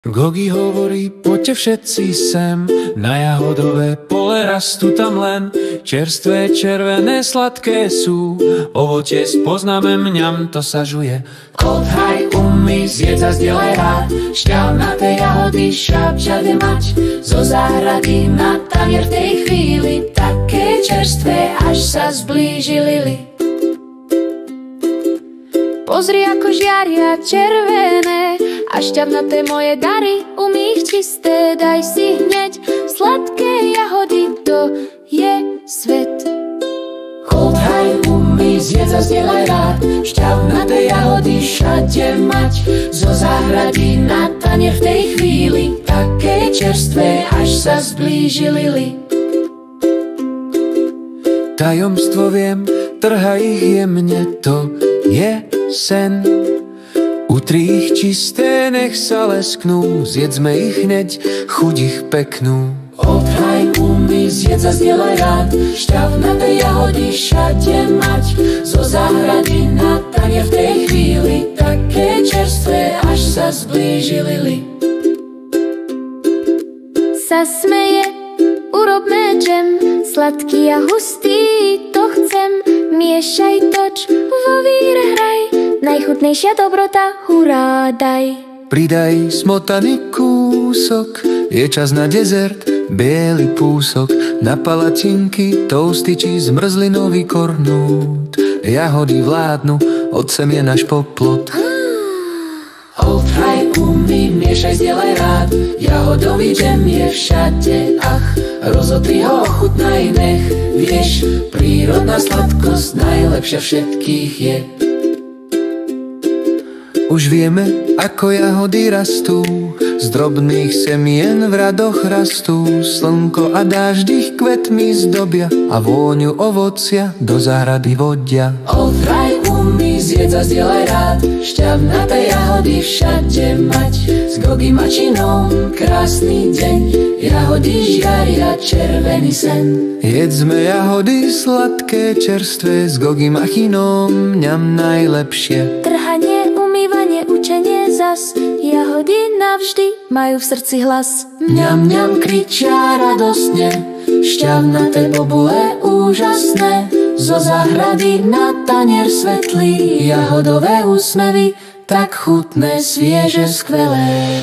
Gogi hovorí, poďte všetci sem, na jahodové pole rastú tam len čerstvé, červené, sladké sú. Ovocie spoznáme, mňam, to sa žuje. Odhaj, umí, zjedz a zdieľaj rád, šťavnaté jahody šáp všade mať. Zo záhrady na tanier v tej chvíli, také čerstvé, až sa zblížili. Pozri, ako žiaria červené a šťavnaté moje dary, umých čisté, daj si hneď sladké jahody, to je svet. Odhaj, umí, zjedz a zdieľaj rád, šťavnaté jahody všade mať. Zo záhrady na tanier v tej chvíli, také čerstvé, až sa zblížili. Tajomstvo viem, trhaj ich jemne, to je sen. Utri ich čisté, nech sa lesknú, zjedzme ich hneď, chuť ich peknú. Odhaj, umí, zjedz a zdieľaj rád, šťavnaté jahody všade mať. Zo záhrady na tanier v tej chvíli, také čerstvé, až sa zblížili. Sa smeje, urobme džem, sladký a hustý, to chcem. Miešaj, toč, vo víre hraj, najchutnejšia dobrota, hurá, daj. Pridaj smotaný kúsok, je čas na dezert, biely púsok. Na palacinky, toasty či zmrzlinový kornút. Jahody vládnu, od semien až po plot. Odhaj, umí, miešaj, zdieľaj rád, jahodový džem je všade, ach. Rozotri ho, ochutnaj, nech vieš, prírodná sladkosť najlepšia všetkých je. Už vieme, ako jahody rastú, z drobných semien v radoch rastú. Slnko a dážď ich kvetmi zdobia a vôňu ovocia do záhrady vodia. Odhraj, umí, zjedz a zdieľaj rád, šťavnaté jahody všade mať. S Gogim a Činom krásny deň, jahody žiaria červený sen. Jedzme jahody sladké, čerstvé, s Gogim a Chinom, mňam najlepšie. Trhanie, umývanie, učenie zas, jahody navždy majú v srdci hlas. Mňam, mňam, kričia radostne, šťavnaté bobule úžasné. Zo záhrady na tanier svetlý, jahodové úsmevy, tak chutné, svieže, skvelé.